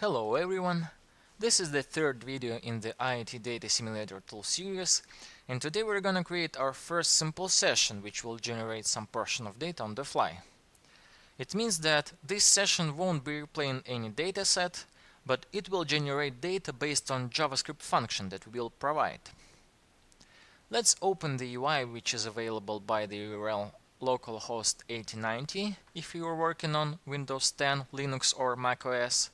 Hello everyone, this is the third video in the IoT Data Simulator tool series, and today we're gonna create our first simple session which will generate some portion of data on the fly. It means that this session won't be replaying any dataset, but it will generate data based on JavaScript function that we will provide. Let's open the UI which is available by the URL localhost 8090 if you are working on Windows 10, Linux or macOS,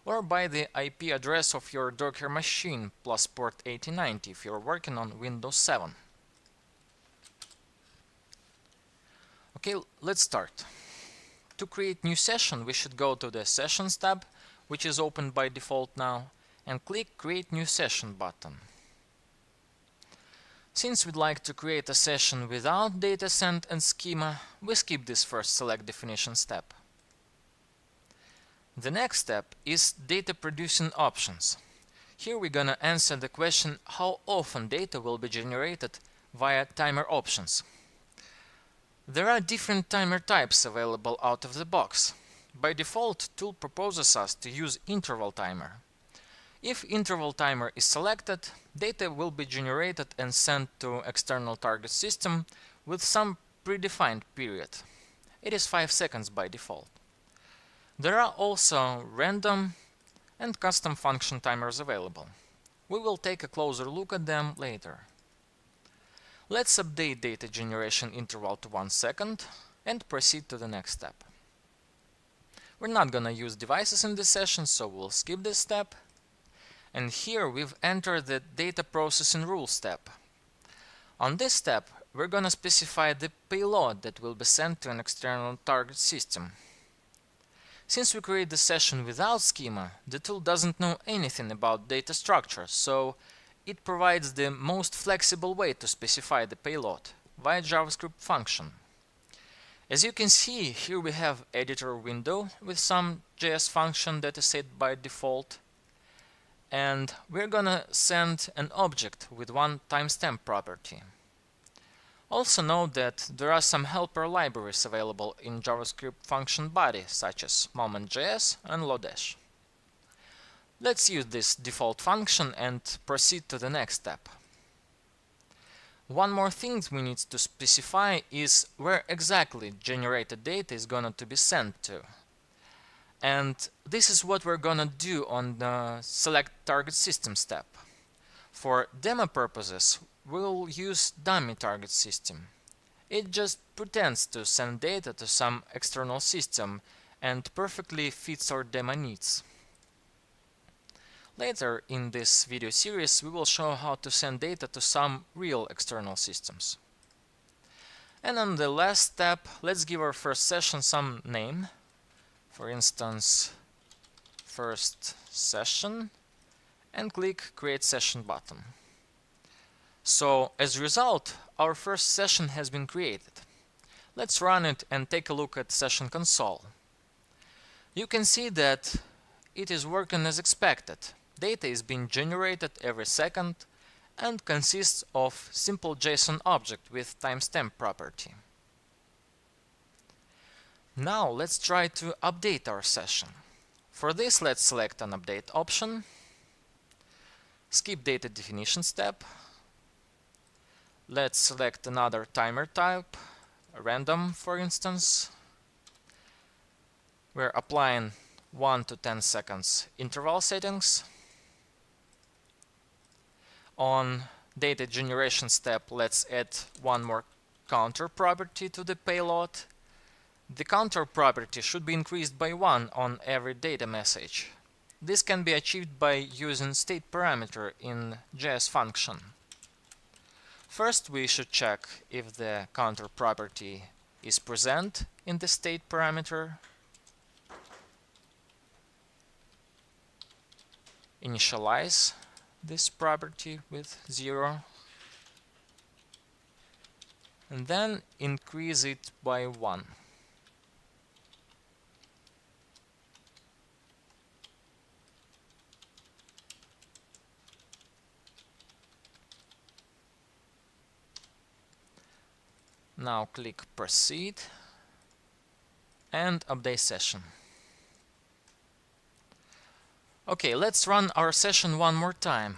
or by the IP address of your Docker machine plus port 8090 if you're working on Windows 7. Okay, let's start. To create new session, we should go to the Sessions tab, which is open by default now, and click Create New Session button. Since we'd like to create a session without dataset and schema, we skip this first select definition step. The next step is data producing options. Here we're gonna answer the question how often data will be generated via timer options. There are different timer types available out of the box. By default, tool proposes us to use interval timer. If interval timer is selected, data will be generated and sent to external target system with some predefined period. It is 5 seconds by default. There are also random and custom function timers available. We will take a closer look at them later. Let's update data generation interval to 1 second and proceed to the next step. We're not gonna use devices in this session, so we'll skip this step. And here we've entered the data processing rule step. On this step, we're gonna specify the payload that will be sent to an external target system. Since we create the session without schema, the tool doesn't know anything about data structure, so it provides the most flexible way to specify the payload via JavaScript function. As you can see, here we have editor window with some JS function that is set by default, and we're gonna send an object with one timestamp property. Also note that there are some helper libraries available in JavaScript function body, such as moment.js and Lodash. Let's use this default function and proceed to the next step. One more thing we need to specify is where exactly generated data is going to be sent to. And this is what we're gonna do on the select target system step. For demo purposes, we'll use dummy target system. It just pretends to send data to some external system and perfectly fits our demo needs. Later in this video series, we will show how to send data to some real external systems. And on the last step, let's give our first session some name. For instance, first session, and click Create Session button. So, as a result, our first session has been created. Let's run it and take a look at Session Console. You can see that it is working as expected. Data is being generated every second and consists of simple JSON object with timestamp property. Now let's try to update our session. For this, let's select an update option, skip data definition step. Let's select another timer type, random for instance. We're applying 1 to 10 seconds interval settings. On data generation step, let's add one more counter property to the payload. The counter property should be increased by 1 on every data message. This can be achieved by using state parameter in JS function. First, we should check if the counter property is present in the state parameter. Initialize this property with 0. And then increase it by 1. Now click Proceed and update session. Okay, let's run our session one more time.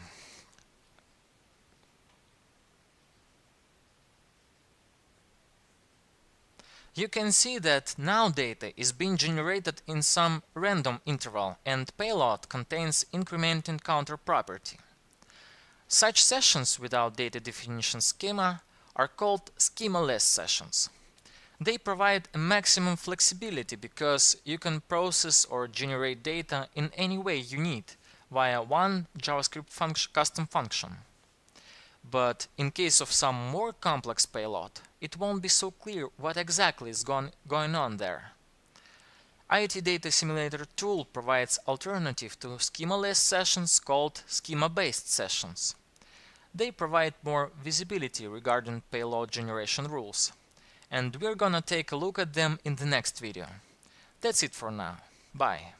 You can see that now data is being generated in some random interval and payload contains incrementing counter property. Such sessions without data definition schema are called schema-less sessions. They provide a maximum flexibility because you can process or generate data in any way you need via one JavaScript custom function. But in case of some more complex payload, it won't be so clear what exactly is going on there. IoT Data Simulator tool provides alternative to schema-less sessions called schema-based sessions. They provide more visibility regarding payload generation rules, and we're gonna take a look at them in the next video. That's it for now. Bye.